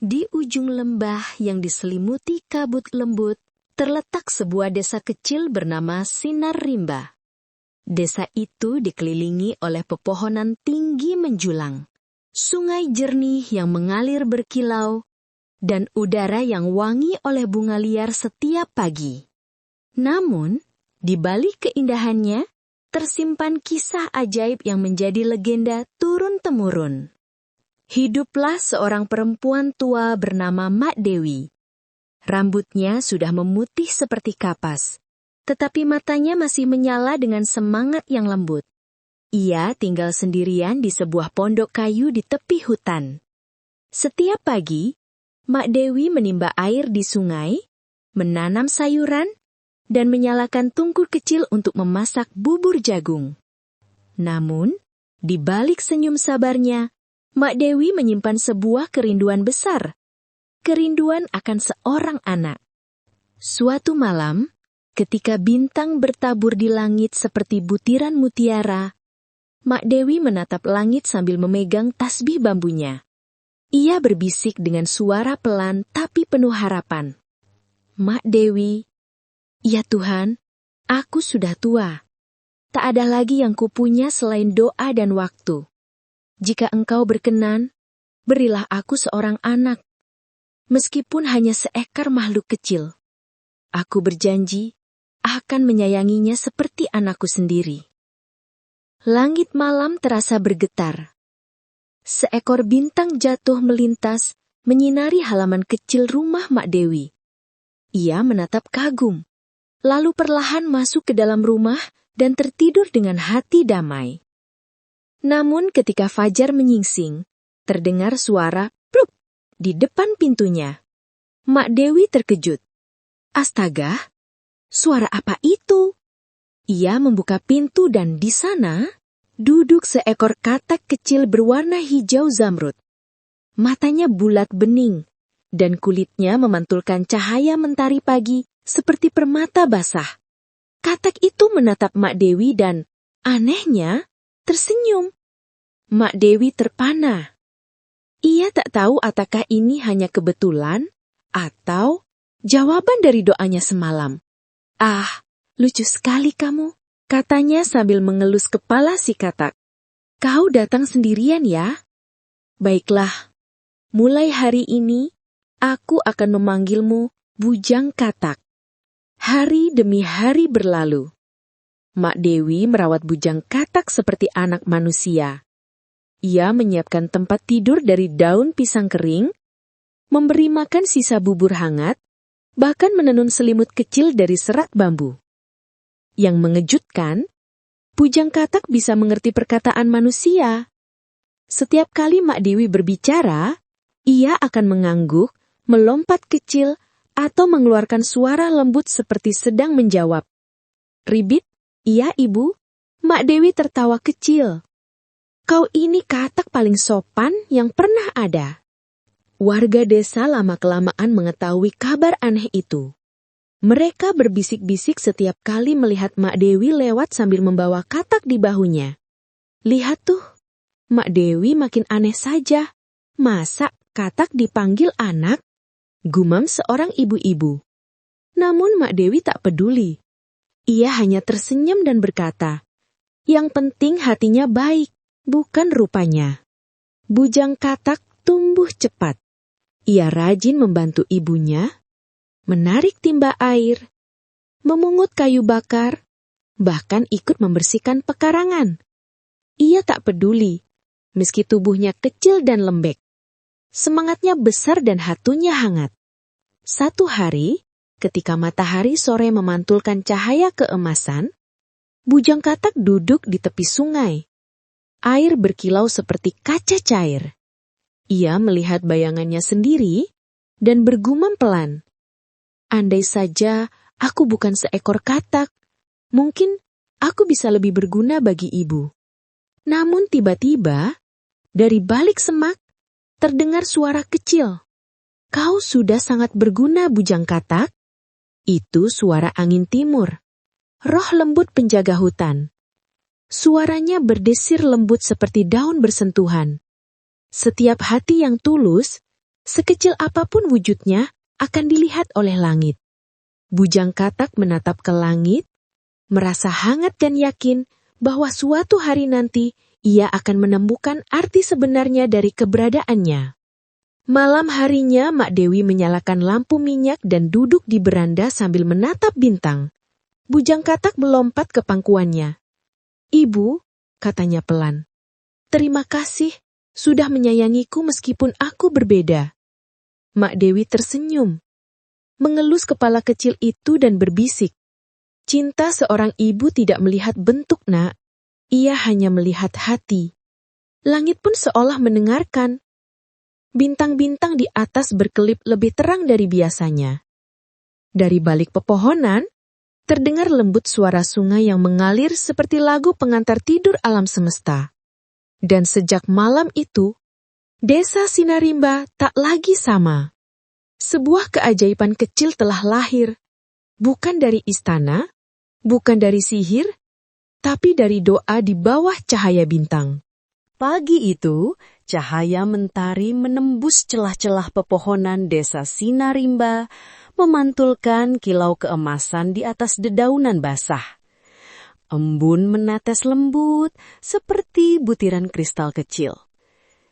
Di ujung lembah yang diselimuti kabut lembut, terletak sebuah desa kecil bernama Sinar Rimba. Desa itu dikelilingi oleh pepohonan tinggi menjulang, sungai jernih yang mengalir berkilau, dan udara yang wangi oleh bunga liar setiap pagi. Namun, di balik keindahannya, tersimpan kisah ajaib yang menjadi legenda turun-temurun. Hiduplah seorang perempuan tua bernama Mak Dewi. Rambutnya sudah memutih seperti kapas, tetapi matanya masih menyala dengan semangat yang lembut. Ia tinggal sendirian di sebuah pondok kayu di tepi hutan. Setiap pagi, Mak Dewi menimba air di sungai, menanam sayuran, dan menyalakan tungku kecil untuk memasak bubur jagung. Namun, di balik senyum sabarnya, Mak Dewi menyimpan sebuah kerinduan besar. Kerinduan akan seorang anak. Suatu malam, ketika bintang bertabur di langit seperti butiran mutiara, Mak Dewi menatap langit sambil memegang tasbih bambunya. Ia berbisik dengan suara pelan tapi penuh harapan. Mak Dewi, ya Tuhan, aku sudah tua. Tak ada lagi yang kupunya selain doa dan waktu. Jika Engkau berkenan, berilah aku seorang anak. Meskipun hanya seekor makhluk kecil, aku berjanji akan menyayanginya seperti anakku sendiri. Langit malam terasa bergetar. Seekor bintang jatuh melintas, menyinari halaman kecil rumah Mak Dewi. Ia menatap kagum, lalu perlahan masuk ke dalam rumah dan tertidur dengan hati damai. Namun ketika fajar menyingsing, terdengar suara plup di depan pintunya. Mak Dewi terkejut. Astaga, suara apa itu? Ia membuka pintu dan di sana duduk seekor katak kecil berwarna hijau zamrud. Matanya bulat bening, dan kulitnya memantulkan cahaya mentari pagi seperti permata basah. Katak itu menatap Mak Dewi dan, anehnya, tersenyum. Mak Dewi terpana. Ia tak tahu apakah ini hanya kebetulan atau jawaban dari doanya semalam. Ah, lucu sekali kamu, katanya sambil mengelus kepala si katak. Kau datang sendirian ya? Baiklah, mulai hari ini aku akan memanggilmu Bujang Katak. Hari demi hari berlalu. Mak Dewi merawat Bujang Katak seperti anak manusia. Ia menyiapkan tempat tidur dari daun pisang kering, memberi makan sisa bubur hangat, bahkan menenun selimut kecil dari serat bambu. Yang mengejutkan, Bujang Katak bisa mengerti perkataan manusia. Setiap kali Mak Dewi berbicara, ia akan mengangguk, melompat kecil, atau mengeluarkan suara lembut seperti sedang menjawab. Ribit, iya ibu, Mak Dewi tertawa kecil. Kau ini katak paling sopan yang pernah ada. Warga desa lama-kelamaan mengetahui kabar aneh itu. Mereka berbisik-bisik setiap kali melihat Mak Dewi lewat sambil membawa katak di bahunya. Lihat tuh, Mak Dewi makin aneh saja. Masa katak dipanggil anak? Gumam seorang ibu-ibu. Namun Mak Dewi tak peduli. Ia hanya tersenyum dan berkata, yang penting hatinya baik, bukan rupanya. Bujang Katak tumbuh cepat. Ia rajin membantu ibunya, menarik timba air, memungut kayu bakar, bahkan ikut membersihkan pekarangan. Ia tak peduli, meski tubuhnya kecil dan lembek. Semangatnya besar dan hatunya hangat. Satu hari, ketika matahari sore memantulkan cahaya keemasan, Bujang Katak duduk di tepi sungai. Air berkilau seperti kaca cair. Ia melihat bayangannya sendiri dan bergumam pelan. Andai saja aku bukan seekor katak, mungkin aku bisa lebih berguna bagi ibu. Namun tiba-tiba, dari balik semak, terdengar suara kecil. Kau sudah sangat berguna, Bujang Katak. Itu suara angin timur, roh lembut penjaga hutan. Suaranya berdesir lembut seperti daun bersentuhan. Setiap hati yang tulus Sekecil apapun wujudnya akan dilihat oleh langit. Bujang Katak menatap ke langit, merasa hangat dan yakin bahwa suatu hari nanti ia akan menemukan arti sebenarnya dari keberadaannya. Malam harinya, Mak Dewi menyalakan lampu minyak dan duduk di beranda sambil menatap bintang. Bujang Katak melompat ke pangkuannya. "Ibu," katanya pelan, "terima kasih sudah menyayangiku meskipun aku berbeda." Mak Dewi tersenyum, mengelus kepala kecil itu dan berbisik, "Cinta seorang ibu tidak melihat bentuk, Nak. Ia hanya melihat hati." Langit pun seolah mendengarkan. Bintang-bintang di atas berkelip lebih terang dari biasanya. Dari balik pepohonan, terdengar lembut suara sungai yang mengalir seperti lagu pengantar tidur alam semesta. Dan sejak malam itu, Desa Sinarimba tak lagi sama. Sebuah keajaiban kecil telah lahir, bukan dari istana, bukan dari sihir, tapi dari doa di bawah cahaya bintang. Pagi itu, cahaya mentari menembus celah-celah pepohonan Desa Sinarimba, memantulkan kilau keemasan di atas dedaunan basah. Embun menetes lembut seperti butiran kristal kecil.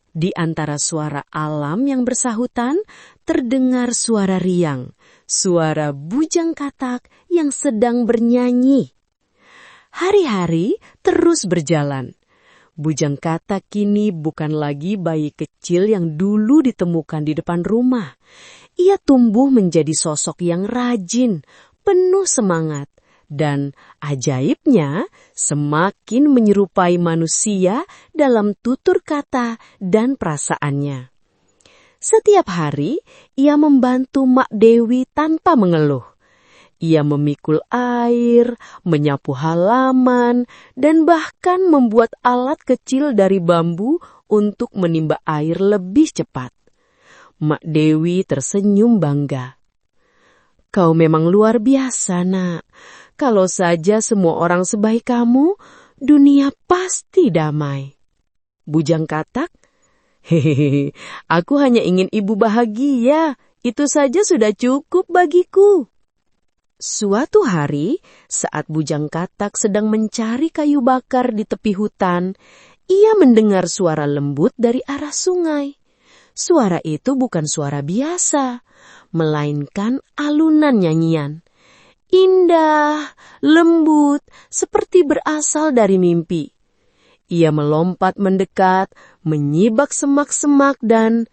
Di antara suara alam yang bersahutan, terdengar suara riang, suara Bujang Katak yang sedang bernyanyi. Hari-hari terus berjalan. Bujang Katak kini bukan lagi bayi kecil yang dulu ditemukan di depan rumah. Ia tumbuh menjadi sosok yang rajin, penuh semangat, dan ajaibnya semakin menyerupai manusia dalam tutur kata dan perasaannya. Setiap hari, ia membantu Mak Dewi tanpa mengeluh. Ia memikul air, menyapu halaman, dan bahkan membuat alat kecil dari bambu untuk menimba air lebih cepat. Mak Dewi tersenyum bangga. "Kau memang luar biasa, Nak. Kalau saja semua orang sebaik kamu, dunia pasti damai." Bujang Katak, "Hehehe, aku hanya ingin ibu bahagia. Itu saja sudah cukup bagiku." Suatu hari, saat Bujang Katak sedang mencari kayu bakar di tepi hutan, ia mendengar suara lembut dari arah sungai. Suara itu bukan suara biasa, melainkan alunan nyanyian. Indah, lembut, seperti berasal dari mimpi. Ia melompat mendekat, menyibak semak-semak dan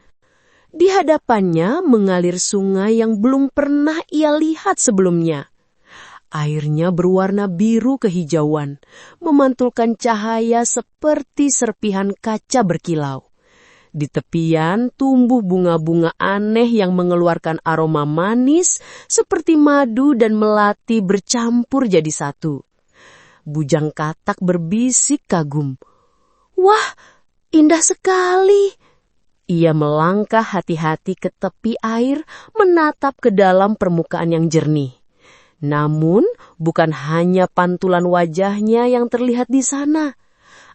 di hadapannya mengalir sungai yang belum pernah ia lihat sebelumnya. Airnya berwarna biru kehijauan, memantulkan cahaya seperti serpihan kaca berkilau. Di tepian tumbuh bunga-bunga aneh yang mengeluarkan aroma manis seperti madu dan melati bercampur jadi satu. Bujang Katak berbisik kagum. "Wah, indah sekali." Ia melangkah hati-hati ke tepi air, menatap ke dalam permukaan yang jernih. Namun, bukan hanya pantulan wajahnya yang terlihat di sana.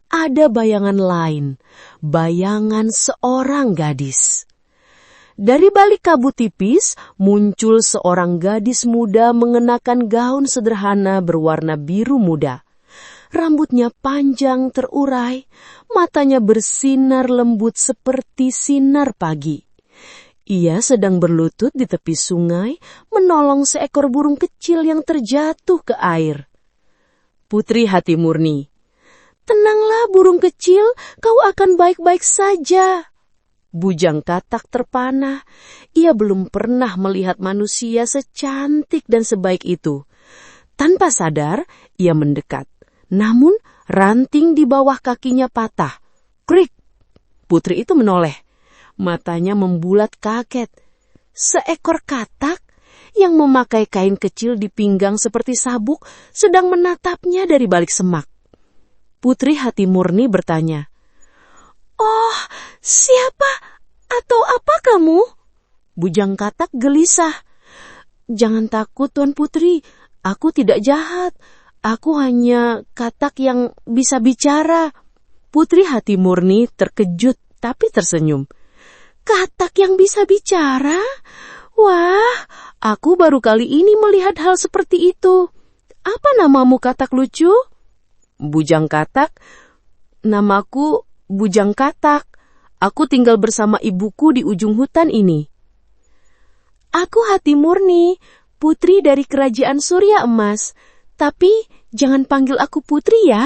Ada bayangan lain, bayangan seorang gadis. Dari balik kabut tipis, muncul seorang gadis muda mengenakan gaun sederhana berwarna biru muda. Rambutnya panjang terurai, matanya bersinar lembut seperti sinar pagi. Ia sedang berlutut di tepi sungai, menolong seekor burung kecil yang terjatuh ke air. "Putri hati murni." "Tenanglah burung kecil, kau akan baik-baik saja." Bujang Katak terpana. Ia belum pernah melihat manusia secantik dan sebaik itu. Tanpa sadar, ia mendekat. Namun, ranting di bawah kakinya patah. Krik! Putri itu menoleh. Matanya membulat kaget. Seekor katak yang memakai kain kecil di pinggang seperti sabuk sedang menatapnya dari balik semak. Putri hati murni bertanya, "Oh, siapa atau apa kamu?" Bujang Katak gelisah. "Jangan takut, Tuan Putri. Aku tidak jahat. Aku hanya katak yang bisa bicara." Putri hati murni terkejut tapi tersenyum. Katak yang bisa bicara? Wah, aku baru kali ini melihat hal seperti itu. Apa namamu, katak lucu? Bujang Katak, namaku Bujang Katak. Aku tinggal bersama ibuku di ujung hutan ini. Aku Hati Murni, putri dari kerajaan Surya Emas. Tapi jangan panggil aku putri ya,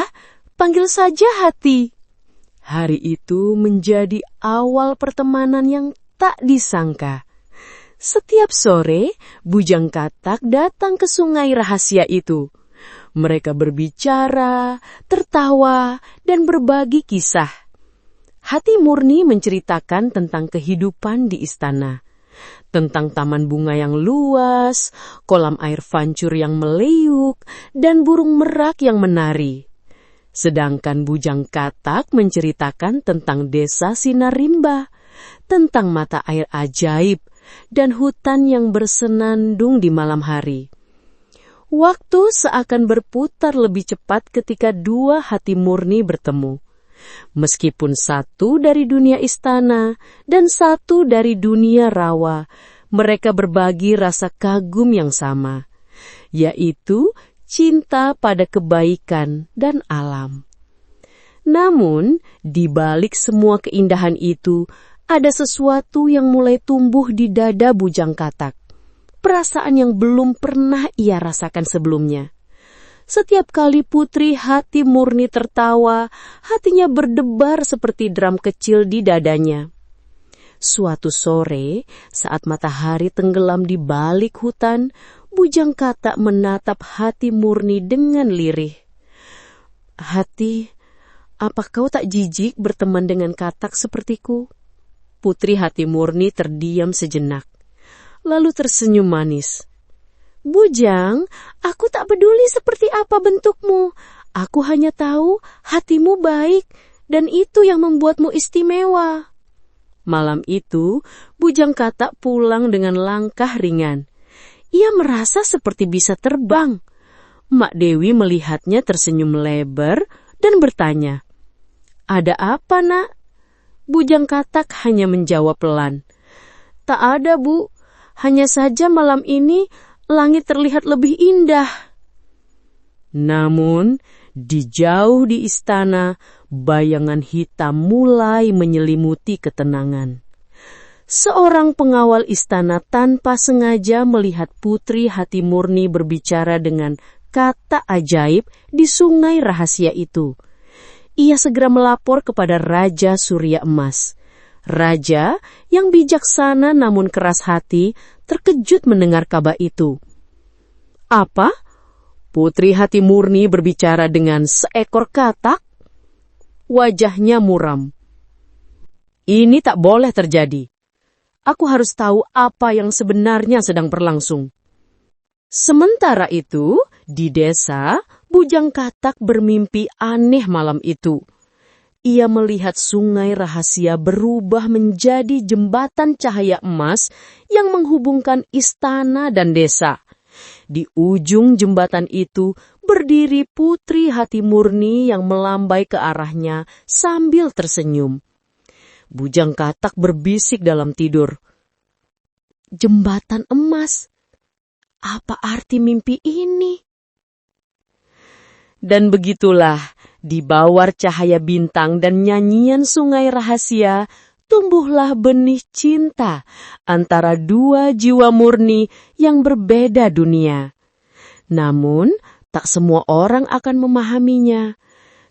panggil saja Hati. Hari itu menjadi awal pertemanan yang tak disangka. Setiap sore, Bujang Katak datang ke sungai rahasia itu. Mereka berbicara, tertawa, dan berbagi kisah. Hati Murni menceritakan tentang kehidupan di istana, tentang taman bunga yang luas, kolam air vancur yang meleuk, dan burung merak yang menari. Sedangkan Bujang Katak menceritakan tentang desa Sinar Rimba, tentang mata air ajaib, dan hutan yang bersenandung di malam hari. Waktu seakan berputar lebih cepat ketika dua hati murni bertemu. Meskipun satu dari dunia istana dan satu dari dunia rawa, mereka berbagi rasa kagum yang sama, yaitu cinta pada kebaikan dan alam. Namun, di balik semua keindahan itu, ada sesuatu yang mulai tumbuh di dada Bujang Katak. Perasaan yang belum pernah ia rasakan sebelumnya. Setiap kali putri Hati Murni tertawa, hatinya berdebar seperti drum kecil di dadanya. Suatu sore, saat matahari tenggelam di balik hutan, Bujang Katak menatap Hati Murni dengan lirih. Hati, apa kau tak jijik berteman dengan katak sepertiku? Putri Hati Murni terdiam sejenak, lalu tersenyum manis. Bujang, aku tak peduli seperti apa bentukmu. Aku hanya tahu hatimu baik, dan itu yang membuatmu istimewa. Malam itu, Bujang Katak pulang dengan langkah ringan. Ia merasa seperti bisa terbang. Mak Dewi melihatnya tersenyum lebar dan bertanya, "Ada apa, Nak?" Bujang Katak hanya menjawab pelan, "Tak ada, Bu. Hanya saja malam ini langit terlihat lebih indah." Namun, jauh di istana, bayangan hitam mulai menyelimuti ketenangan. Seorang pengawal istana tanpa sengaja melihat Putri Hati Murni berbicara dengan kata ajaib di sungai rahasia itu. Ia segera melapor kepada Raja Surya Emas. Raja yang bijaksana namun keras hati terkejut mendengar kabar itu. Apa? Putri Hati Murni berbicara dengan seekor katak? Wajahnya muram. Ini tak boleh terjadi. Aku harus tahu apa yang sebenarnya sedang berlangsung. Sementara itu, di desa, Bujang Katak bermimpi aneh malam itu. Ia melihat sungai rahasia berubah menjadi jembatan cahaya emas yang menghubungkan istana dan desa. Di ujung jembatan itu berdiri Putri Hati Murni yang melambai ke arahnya sambil tersenyum. Bujang Katak berbisik dalam tidur, "Jembatan emas, apa arti mimpi ini?" Dan begitulah, di bawah cahaya bintang dan nyanyian sungai rahasia, tumbuhlah benih cinta antara dua jiwa murni yang berbeda dunia. Namun, tak semua orang akan memahaminya,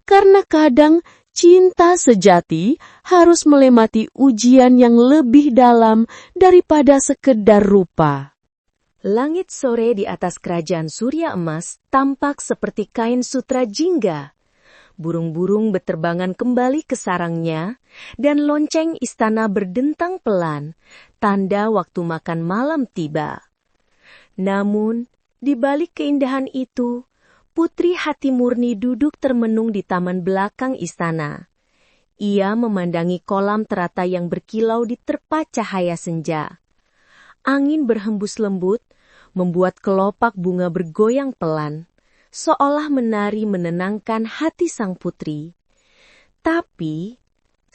karena kadang cinta sejati harus melewati ujian yang lebih dalam daripada sekedar rupa. Langit sore di atas kerajaan Surya Emas tampak seperti kain sutra jingga. Burung-burung berterbangan kembali ke sarangnya, dan lonceng istana berdentang pelan, tanda waktu makan malam tiba. Namun, di balik keindahan itu, Putri Hati Murni duduk termenung di taman belakang istana. Ia memandangi kolam teratai yang berkilau di terpa cahaya senja. Angin berhembus lembut, membuat kelopak bunga bergoyang pelan, seolah menari menenangkan hati sang putri. Tapi,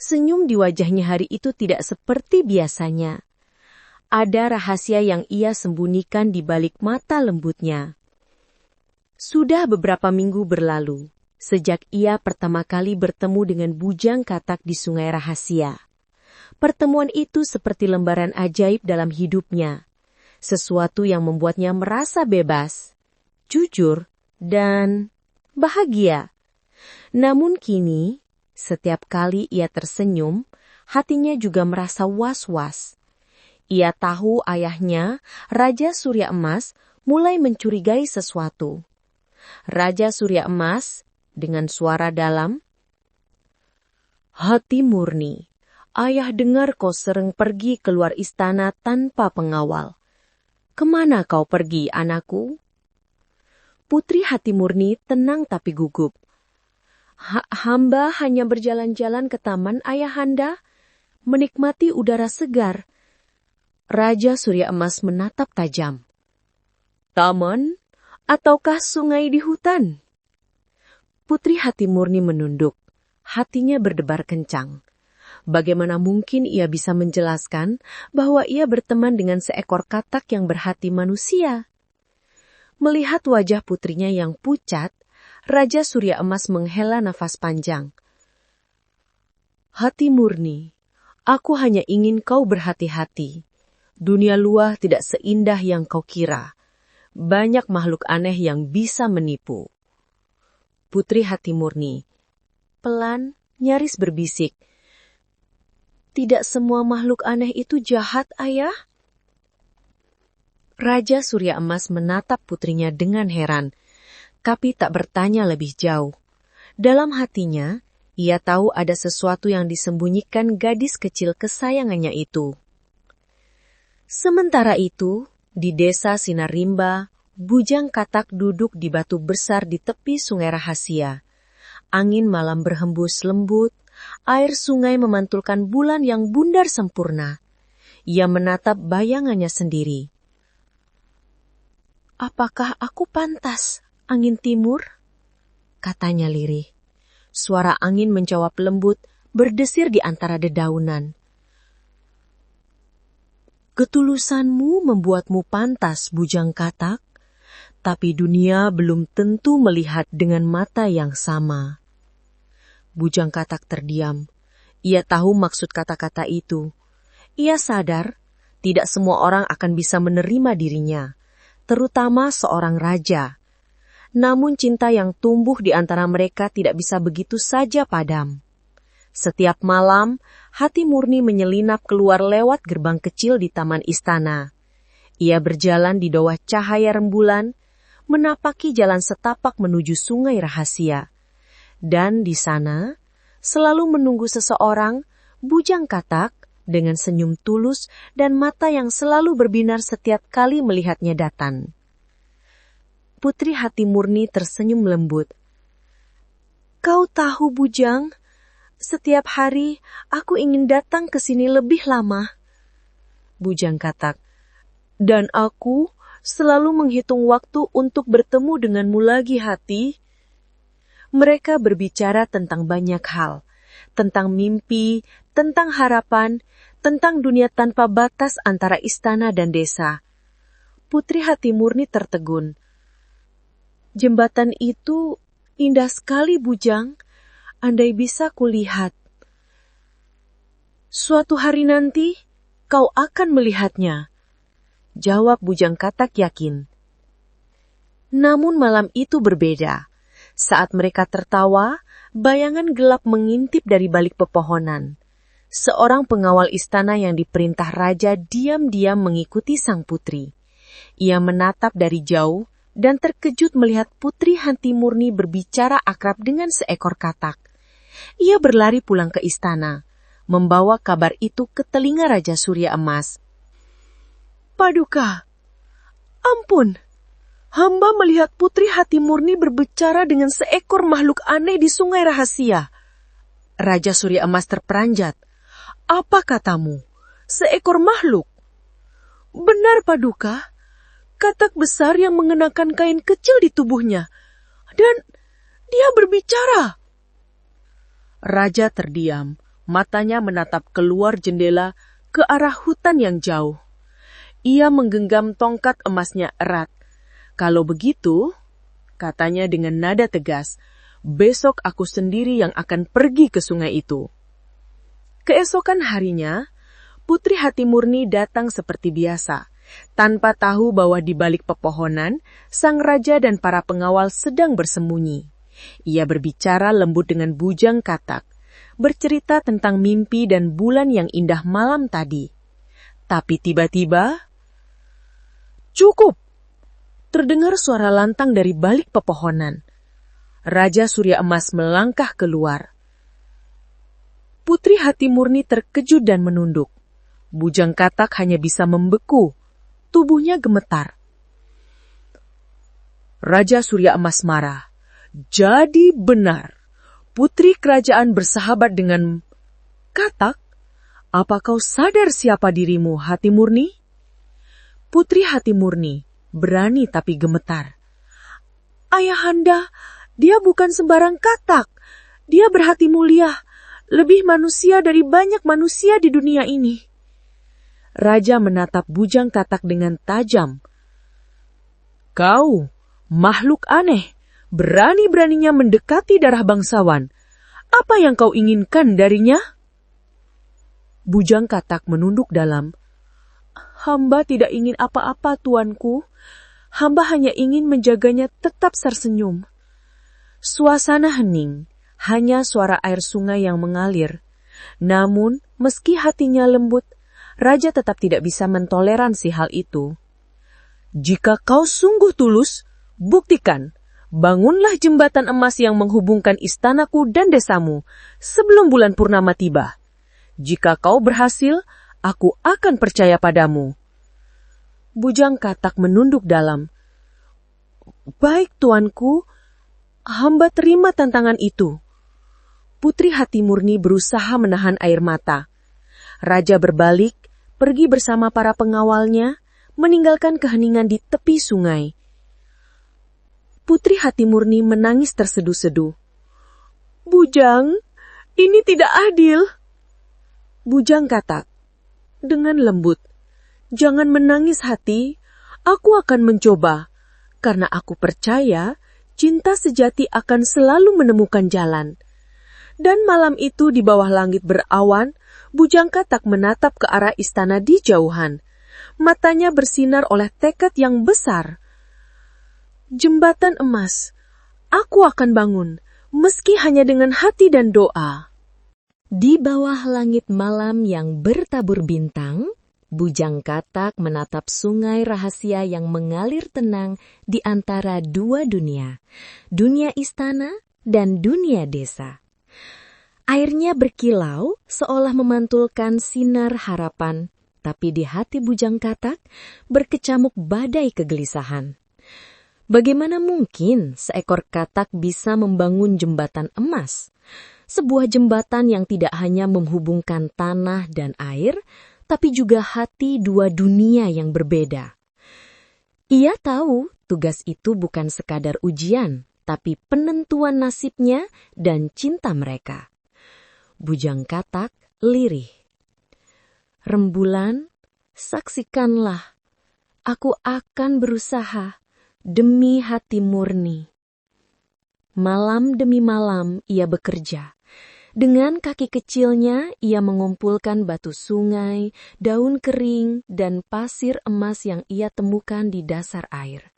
Senyum di wajahnya hari itu tidak seperti biasanya. Ada rahasia yang ia sembunyikan di balik mata lembutnya. Sudah beberapa minggu berlalu, sejak ia pertama kali bertemu dengan Bujang Katak di Sungai Rahasia. Pertemuan itu seperti lembaran ajaib dalam hidupnya. Sesuatu yang membuatnya merasa bebas, jujur, dan bahagia. Namun kini, setiap kali ia tersenyum, hatinya juga merasa was-was. Ia tahu ayahnya, Raja Surya Emas, mulai mencurigai sesuatu. Raja Surya Emas, dengan suara dalam, "Hati murni, ayah dengar kau sering pergi keluar istana tanpa pengawal. Kemana kau pergi, anakku?" Putri Hati Murni tenang tapi gugup. Hamba hanya berjalan-jalan ke taman ayahanda, menikmati udara segar." Raja Surya Emas menatap tajam. "Taman ataukah sungai di hutan?" Putri Hati Murni menunduk. Hatinya berdebar kencang. Bagaimana mungkin ia bisa menjelaskan bahwa ia berteman dengan seekor katak yang berhati manusia? Melihat wajah putrinya yang pucat, Raja Surya Emas menghela nafas panjang. "Hati Murni, aku hanya ingin kau berhati-hati. Dunia luar tidak seindah yang kau kira. Banyak makhluk aneh yang bisa menipu." Putri Hati Murni pelan, nyaris berbisik, "Tidak semua makhluk aneh itu jahat, ayah." Raja Surya Emas menatap putrinya dengan heran, tapi tak bertanya lebih jauh. Dalam hatinya, ia tahu ada sesuatu yang disembunyikan gadis kecil kesayangannya itu. Sementara itu, di desa Sinarimba, Bujang Katak duduk di batu besar di tepi Sungai Rahasia. Angin malam berhembus lembut, air sungai memantulkan bulan yang bundar sempurna. Ia menatap bayangannya sendiri. "Apakah aku pantas, angin timur?" katanya lirih. Suara angin menjawab lembut, berdesir di antara dedaunan. "Ketulusanmu membuatmu pantas, Bujang Katak, tapi dunia belum tentu melihat dengan mata yang sama." Bujang Katak terdiam. Ia tahu maksud kata-kata itu. Ia sadar tidak semua orang akan bisa menerima dirinya, terutama seorang raja. Namun cinta yang tumbuh di antara mereka tidak bisa begitu saja padam. Setiap malam, Hati Murni menyelinap keluar lewat gerbang kecil di taman istana. Ia berjalan di bawah cahaya rembulan, menapaki jalan setapak menuju Sungai Rahasia. Dan di sana, selalu menunggu seseorang, Bujang Katak, dengan senyum tulus dan mata yang selalu berbinar setiap kali melihatnya datang. Putri Hati Murni tersenyum lembut. "Kau tahu, Bujang, setiap hari aku ingin datang ke sini lebih lama." Bujang Katak, "Dan aku selalu menghitung waktu untuk bertemu denganmu lagi, Hati." Mereka berbicara tentang banyak hal, tentang mimpi, tentang harapan, tentang dunia tanpa batas antara istana dan desa. Putri Hati Murni tertegun. "Jembatan itu indah sekali, Bujang. Andai bisa kulihat." "Suatu hari nanti, kau akan melihatnya," jawab Bujang Katak yakin. Namun malam itu berbeda. Saat mereka tertawa, bayangan gelap mengintip dari balik pepohonan. Seorang pengawal istana yang diperintah raja diam-diam mengikuti sang putri. Ia menatap dari jauh dan terkejut melihat Putri Hati Murni berbicara akrab dengan seekor katak. Ia berlari pulang ke istana, membawa kabar itu ke telinga Raja Surya Emas. "Paduka, ampun, hamba melihat Putri Hati Murni berbicara dengan seekor makhluk aneh di Sungai Rahasia." Raja Surya Emas terperanjat. "Apa katamu? Seekor makhluk?" "Benar, Paduka. Katak besar yang mengenakan kain kecil di tubuhnya. Dan dia berbicara." Raja terdiam, Matanya menatap keluar jendela ke arah hutan yang jauh. Ia menggenggam tongkat emasnya erat. "Kalau begitu," katanya dengan nada tegas, "besok aku sendiri yang akan pergi ke sungai itu." Keesokan harinya, Putri Hati Murni datang seperti biasa, tanpa tahu bahwa di balik pepohonan, sang raja dan para pengawal sedang bersembunyi. Ia berbicara lembut dengan Bujang Katak, bercerita tentang mimpi dan bulan yang indah malam tadi. Tapi tiba-tiba, "Cukup!" terdengar suara lantang dari balik pepohonan. Raja Surya Emas melangkah keluar. Putri Hati Murni terkejut dan menunduk. Bujang Katak hanya bisa membeku. Tubuhnya gemetar. Raja Surya Emas marah. "Jadi benar, putri kerajaan bersahabat dengan Katak? Apa kau sadar siapa dirimu, Hati Murni?" Putri Hati Murni berani tapi gemetar. "Ayahanda, dia bukan sembarang Katak. Dia berhati mulia, lebih manusia dari banyak manusia di dunia ini." Raja menatap Bujang Katak dengan tajam. "Kau, makhluk aneh, berani-beraninya mendekati darah bangsawan. Apa yang kau inginkan darinya?" Bujang Katak menunduk dalam. "Hamba tidak ingin apa-apa, tuanku. Hamba hanya ingin menjaganya tetap tersenyum." Suasana hening, hanya suara air sungai yang mengalir. Namun, meski hatinya lembut, Raja tetap tidak bisa mentoleransi hal itu. "Jika kau sungguh tulus, buktikan. Bangunlah jembatan emas yang menghubungkan istanaku dan desamu sebelum bulan purnama tiba. Jika kau berhasil, aku akan percaya padamu." Bujang Katak menunduk dalam. "Baik, tuanku. Hamba terima tantangan itu." Putri Hati Murni berusaha menahan air mata. Raja berbalik, pergi bersama para pengawalnya, meninggalkan keheningan di tepi sungai. Putri Hati Murni menangis terseduh-seduh. "Bujang, ini tidak adil." Bujang Katak dengan lembut, "Jangan menangis, Hati. Aku akan mencoba, karena aku percaya cinta sejati akan selalu menemukan jalan." Dan malam itu di bawah langit berawan, Bujang Katak menatap ke arah istana di jauhan. Matanya bersinar oleh tekad yang besar. "Jembatan emas, aku akan bangun, meski hanya dengan hati dan doa." Di bawah langit malam yang bertabur bintang, Bujang Katak menatap sungai rahasia yang mengalir tenang di antara dua dunia, dunia istana dan dunia desa. Airnya berkilau seolah memantulkan sinar harapan, tapi di hati Bujang Katak berkecamuk badai kegelisahan. Bagaimana mungkin seekor katak bisa membangun jembatan emas? Sebuah jembatan yang tidak hanya menghubungkan tanah dan air, tapi juga hati dua dunia yang berbeda. Ia tahu tugas itu bukan sekadar ujian, tapi penentuan nasibnya dan cinta mereka. Bujang Katak lirih. "Rembulan, saksikanlah. Aku akan berusaha demi hati murni." Malam demi malam ia bekerja. Dengan kaki kecilnya ia mengumpulkan batu sungai, daun kering, dan pasir emas yang ia temukan di dasar air.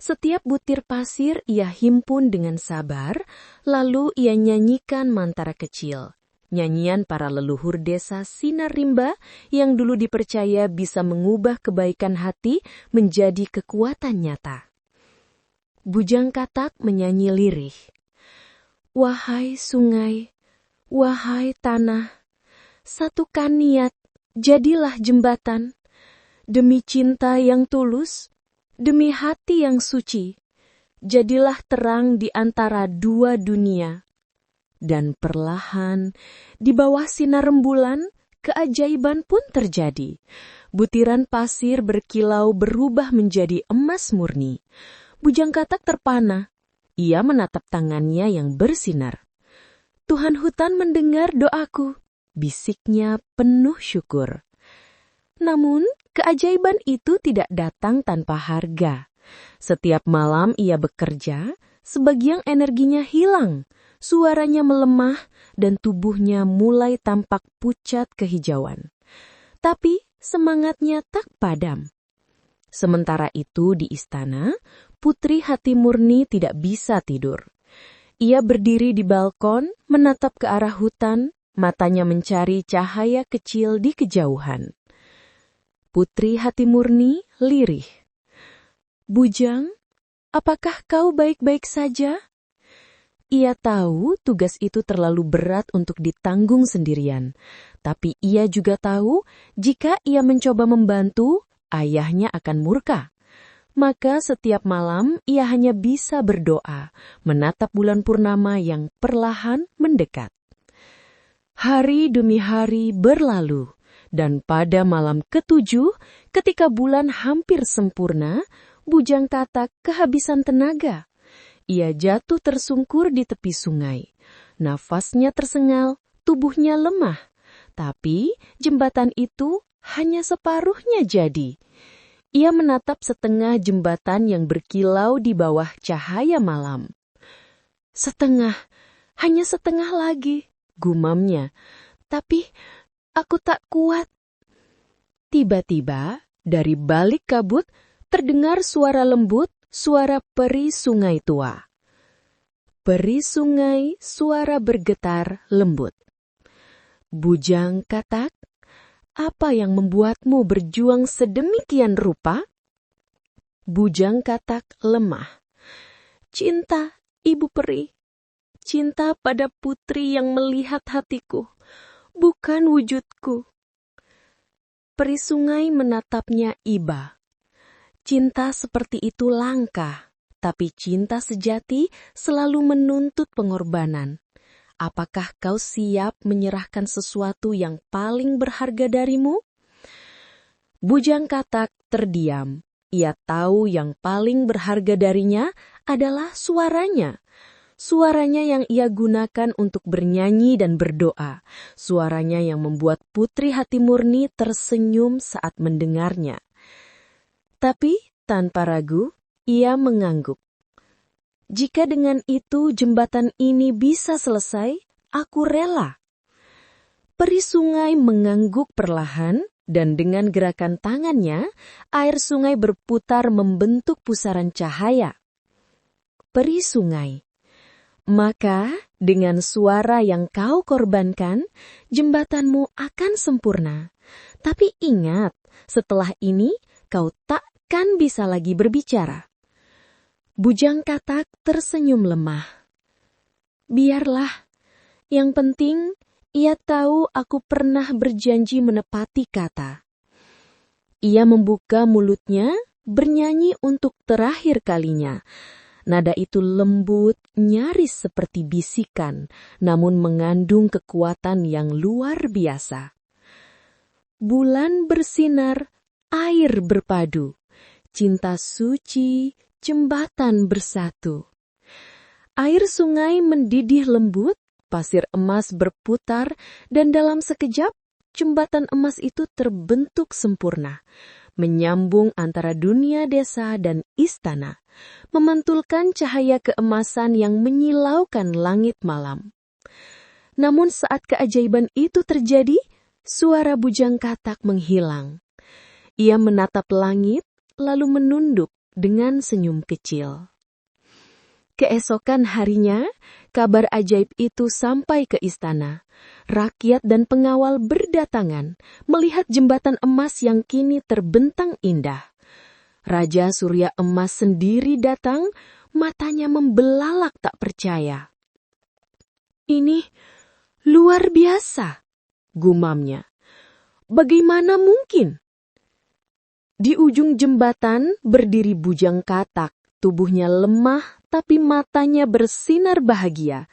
Setiap butir pasir ia himpun dengan sabar, lalu ia nyanyikan mantara kecil, nyanyian para leluhur desa Sinar Rimba yang dulu dipercaya bisa mengubah kebaikan hati menjadi kekuatan nyata. Bujang Katak menyanyi lirih. "Wahai sungai, wahai tanah, satukan niat, jadilah jembatan. Demi cinta yang tulus, demi hati yang suci, jadilah terang di antara dua dunia." Dan perlahan, di bawah sinar rembulan, keajaiban pun terjadi. Butiran pasir berkilau berubah menjadi emas murni. Bujang Katak terpana. Ia menatap tangannya yang bersinar. Tuhan hutan mendengar doaku, bisiknya penuh syukur. Namun, keajaiban itu tidak datang tanpa harga. Setiap malam ia bekerja, sebagian energinya hilang, suaranya melemah, dan tubuhnya mulai tampak pucat kehijauan. Tapi semangatnya tak padam. Sementara itu di istana, Putri Hati Murni tidak bisa tidur. Ia berdiri di balkon, menatap ke arah hutan, matanya mencari cahaya kecil di kejauhan. Putri Hati Murni lirih. "Bujang, apakah kau baik-baik saja?" Ia tahu tugas itu terlalu berat untuk ditanggung sendirian. Tapi ia juga tahu jika ia mencoba membantu, ayahnya akan murka. Maka setiap malam ia hanya bisa berdoa, menatap bulan purnama yang perlahan mendekat. Hari demi hari berlalu, dan pada malam ke-7, ketika bulan hampir sempurna, Bujang Katak kehabisan tenaga. Ia jatuh tersungkur di tepi sungai. Nafasnya tersengal, tubuhnya lemah. Tapi jembatan itu hanya separuhnya jadi. Ia menatap setengah jembatan yang berkilau di bawah cahaya malam. "Setengah, hanya setengah lagi," gumamnya. "Tapi aku tak kuat." Tiba-tiba, dari balik kabut, terdengar suara lembut, suara peri sungai tua. Peri sungai, suara bergetar lembut. "Bujang Katak, apa yang membuatmu berjuang sedemikian rupa?" Bujang Katak lemah. "Cinta, Ibu Peri. Cinta pada putri yang melihat hatiku, bukan wujudku." Peri sungai menatapnya iba. Cinta seperti itu langka, tapi cinta sejati selalu menuntut pengorbanan. Apakah kau siap menyerahkan sesuatu yang paling berharga darimu? Bujang Katak terdiam. Ia tahu yang paling berharga darinya adalah suaranya. Suaranya yang ia gunakan untuk bernyanyi dan berdoa. Suaranya yang membuat Putri Hati Murni tersenyum saat mendengarnya. Tapi tanpa ragu, ia mengangguk. "Jika dengan itu jembatan ini bisa selesai, aku rela." Peri sungai mengangguk perlahan, dan dengan gerakan tangannya, air sungai berputar membentuk pusaran cahaya. Peri sungai, "Maka dengan suara yang kau korbankan, jembatanmu akan sempurna. Tapi ingat, setelah ini kau takkan bisa lagi berbicara." Bujang Katak tersenyum lemah. "Biarlah, yang penting ia tahu aku pernah berjanji menepati kata." Ia membuka mulutnya, bernyanyi untuk terakhir kalinya. Nada itu lembut, nyaris seperti bisikan, namun mengandung kekuatan yang luar biasa. Bulan bersinar, air berpadu, cinta suci, jembatan bersatu. Air sungai mendidih lembut, pasir emas berputar, dan dalam sekejap, jembatan emas itu terbentuk sempurna, menyambung antara dunia desa dan istana, memantulkan cahaya keemasan yang menyilaukan langit malam. Namun saat keajaiban itu terjadi, suara Bujang Katak menghilang. Ia menatap langit, lalu menunduk dengan senyum kecil. Keesokan harinya, kabar ajaib itu sampai ke istana. Rakyat dan pengawal berdatangan melihat jembatan emas yang kini terbentang indah. Raja Surya Emas sendiri datang, matanya membelalak tak percaya. "Ini luar biasa," gumamnya. "Bagaimana mungkin?" Di ujung jembatan berdiri Bujang Katak, tubuhnya lemah tapi matanya bersinar bahagia.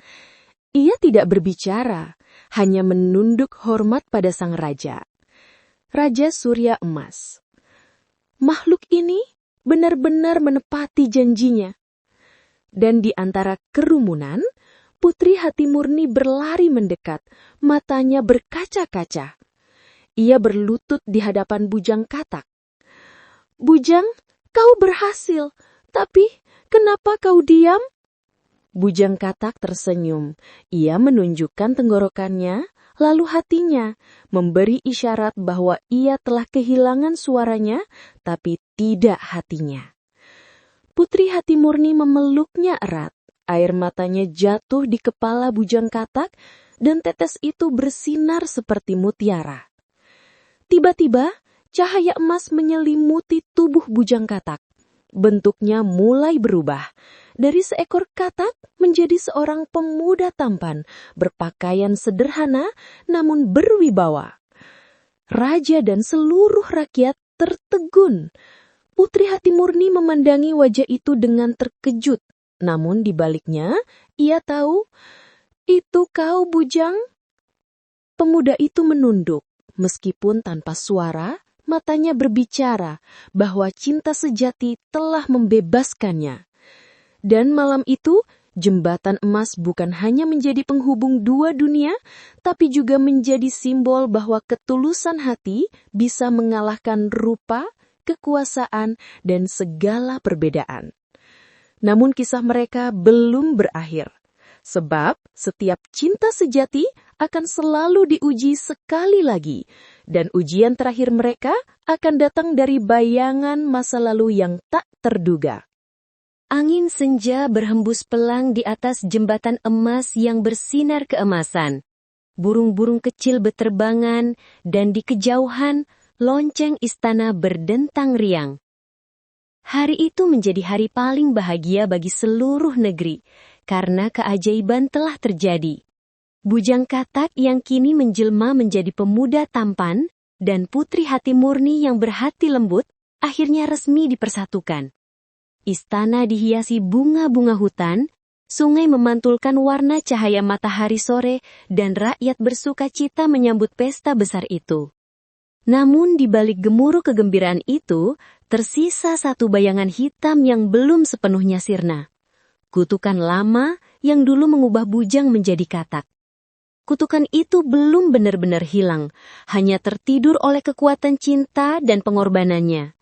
Ia tidak berbicara, hanya menunduk hormat pada sang raja. Raja Surya Emas. Makhluk ini benar-benar menepati janjinya. Dan di antara kerumunan, Putri hati murni berlari mendekat, matanya berkaca-kaca. Ia berlutut di hadapan Bujang Katak. "Bujang, kau berhasil, tapi kenapa kau diam?" Bujang Katak tersenyum. Ia menunjukkan tenggorokannya, lalu hatinya, memberi isyarat bahwa ia telah kehilangan suaranya, tapi tidak hatinya. Putri hati murni memeluknya erat. Air matanya jatuh di kepala Bujang Katak, dan tetes itu bersinar seperti mutiara. Tiba-tiba, cahaya emas menyelimuti tubuh Bujang Katak. Bentuknya mulai berubah. Dari seekor katak menjadi seorang pemuda tampan, berpakaian sederhana namun berwibawa. Raja dan seluruh rakyat tertegun. Putri hati murni memandangi wajah itu dengan terkejut. Namun di baliknya, ia tahu, "Itu kau, Bujang?" Pemuda itu menunduk. Meskipun tanpa suara, matanya berbicara bahwa cinta sejati telah membebaskannya. Dan malam itu, jembatan emas bukan hanya menjadi penghubung dua dunia, tapi juga menjadi simbol bahwa ketulusan hati bisa mengalahkan rupa, kekuasaan, dan segala perbedaan. Namun kisah mereka belum berakhir. Sebab setiap cinta sejati akan selalu diuji sekali lagi. Dan ujian terakhir mereka akan datang dari bayangan masa lalu yang tak terduga. Angin senja berhembus pelang di atas jembatan emas yang bersinar keemasan. Burung-burung kecil beterbangan dan di kejauhan lonceng istana berdentang riang. Hari itu menjadi hari paling bahagia bagi seluruh negeri, karena keajaiban telah terjadi. Bujang Katak yang kini menjelma menjadi pemuda tampan, dan putri hati murni yang berhati lembut, akhirnya resmi dipersatukan. Istana dihiasi bunga-bunga hutan, sungai memantulkan warna cahaya matahari sore, dan rakyat bersuka cita menyambut pesta besar itu. Namun di balik gemuruh kegembiraan itu, tersisa satu bayangan hitam yang belum sepenuhnya sirna. Kutukan lama yang dulu mengubah Bujang menjadi katak. Kutukan itu belum benar-benar hilang, hanya tertidur oleh kekuatan cinta dan pengorbanannya.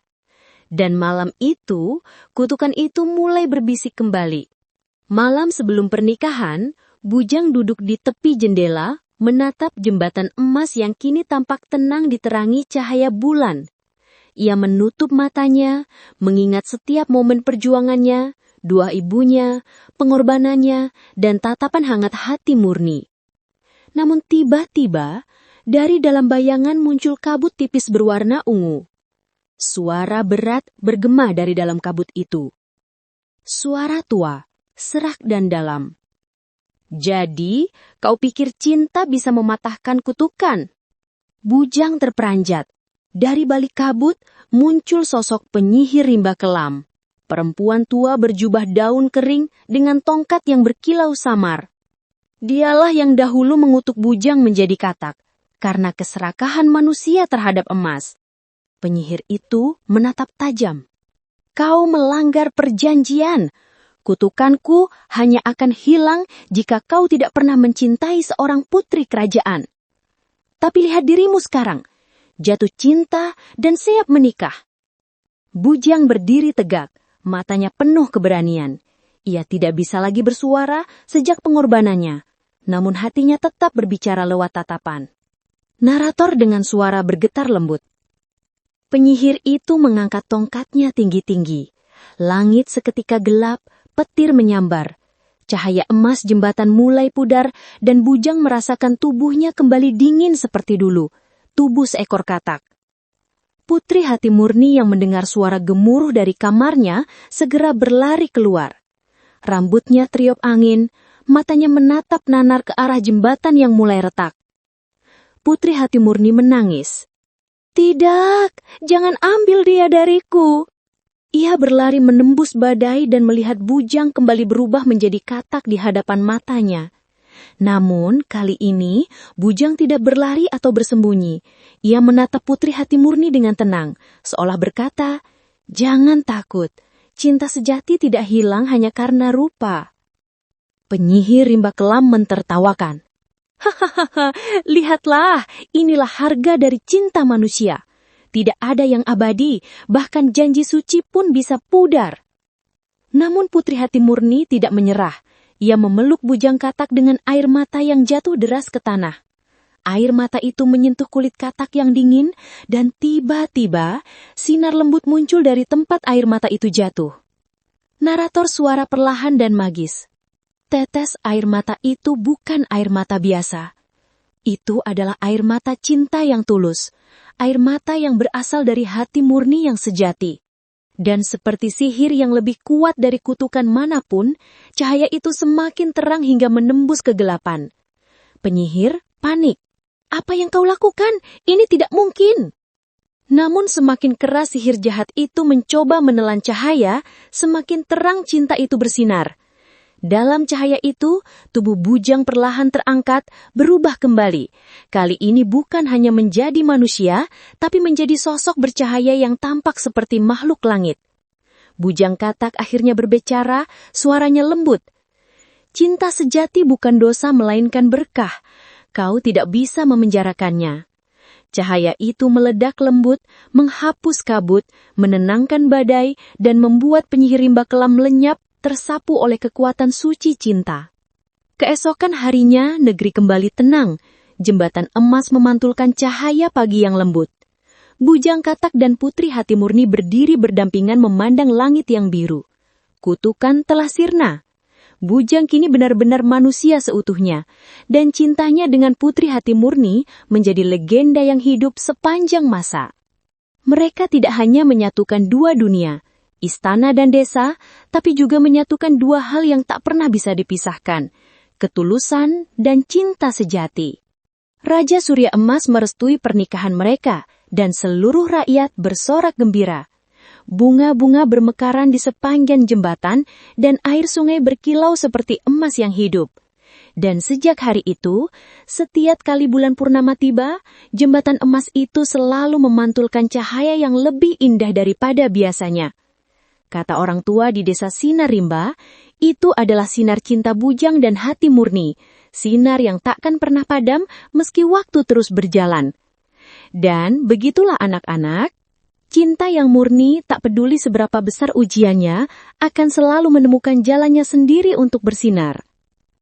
Dan malam itu, kutukan itu mulai berbisik kembali. Malam sebelum pernikahan, Bujang duduk di tepi jendela, menatap jembatan emas yang kini tampak tenang diterangi cahaya bulan. Ia menutup matanya, mengingat setiap momen perjuangannya, dua ibunya, pengorbanannya, dan tatapan hangat hati murni. Namun tiba-tiba, dari dalam bayangan muncul kabut tipis berwarna ungu. Suara berat bergema dari dalam kabut itu. Suara tua, serak dan dalam. "Jadi, kau pikir cinta bisa mematahkan kutukan?" Bujang terperanjat. Dari balik kabut, muncul sosok penyihir rimba kelam. Perempuan tua berjubah daun kering dengan tongkat yang berkilau samar. Dialah yang dahulu mengutuk Bujang menjadi katak, karena keserakahan manusia terhadap emas. Penyihir itu menatap tajam. "Kau melanggar perjanjian. Kutukanku hanya akan hilang jika kau tidak pernah mencintai seorang putri kerajaan. Tapi lihat dirimu sekarang, jatuh cinta dan siap menikah." Bujang berdiri tegak, matanya penuh keberanian. Ia tidak bisa lagi bersuara sejak pengorbanannya, namun hatinya tetap berbicara lewat tatapan. Narator dengan suara bergetar lembut. Penyihir itu mengangkat tongkatnya tinggi-tinggi. Langit seketika gelap, petir menyambar. Cahaya emas jembatan mulai pudar dan Bujang merasakan tubuhnya kembali dingin seperti dulu, tubuh seekor katak. Putri hati murni yang mendengar suara gemuruh dari kamarnya segera berlari keluar. Rambutnya teriup angin, matanya menatap nanar ke arah jembatan yang mulai retak. Putri hati murni menangis. "Tidak, jangan ambil dia dariku." Ia berlari menembus badai dan melihat Bujang kembali berubah menjadi katak di hadapan matanya. Namun, kali ini, Bujang tidak berlari atau bersembunyi. Ia menatap putri hati murni dengan tenang, seolah berkata, "Jangan takut, cinta sejati tidak hilang hanya karena rupa." Penyihir rimba kelam mentertawakan. Hahaha, lihatlah, inilah harga dari cinta manusia. Tidak ada yang abadi, bahkan janji suci pun bisa pudar. Namun Putri Hati Murni tidak menyerah. Ia memeluk Bujang Katak dengan air mata yang jatuh deras ke tanah. Air mata itu menyentuh kulit Katak yang dingin, dan tiba-tiba sinar lembut muncul dari tempat air mata itu jatuh. Narator suara perlahan dan magis. Tetes air mata itu bukan air mata biasa. Itu adalah air mata cinta yang tulus, air mata yang berasal dari hati murni yang sejati. Dan seperti sihir yang lebih kuat dari kutukan manapun, cahaya itu semakin terang hingga menembus kegelapan. Penyihir panik. Apa yang kau lakukan? Ini tidak mungkin. Namun semakin keras sihir jahat itu mencoba menelan cahaya, semakin terang cinta itu bersinar. Dalam cahaya itu, tubuh Bujang perlahan terangkat, berubah kembali. Kali ini bukan hanya menjadi manusia, tapi menjadi sosok bercahaya yang tampak seperti makhluk langit. Bujang Katak akhirnya berbicara, suaranya lembut. Cinta sejati bukan dosa melainkan berkah. Kau tidak bisa memenjarakannya. Cahaya itu meledak lembut, menghapus kabut, menenangkan badai, dan membuat penyihir rimba kelam lenyap, tersapu oleh kekuatan suci cinta. Keesokan harinya, negeri kembali tenang. Jembatan emas memantulkan cahaya pagi yang lembut. Bujang Katak dan Putri Hati Murni berdiri berdampingan memandang langit yang biru. Kutukan telah sirna. Bujang kini benar-benar manusia seutuhnya, dan cintanya dengan Putri Hati Murni menjadi legenda yang hidup sepanjang masa. Mereka tidak hanya menyatukan dua dunia, istana dan desa, tapi juga menyatukan dua hal yang tak pernah bisa dipisahkan, ketulusan dan cinta sejati. Raja Surya Emas merestui pernikahan mereka, dan seluruh rakyat bersorak gembira. Bunga-bunga bermekaran di sepanjang jembatan, dan air sungai berkilau seperti emas yang hidup. Dan sejak hari itu, setiap kali bulan purnama tiba, jembatan emas itu selalu memantulkan cahaya yang lebih indah daripada biasanya. Kata orang tua di desa Sinar Rimba, itu adalah sinar cinta Bujang dan Hati Murni, sinar yang takkan pernah padam meski waktu terus berjalan. Dan begitulah anak-anak, cinta yang murni tak peduli seberapa besar ujiannya, akan selalu menemukan jalannya sendiri untuk bersinar.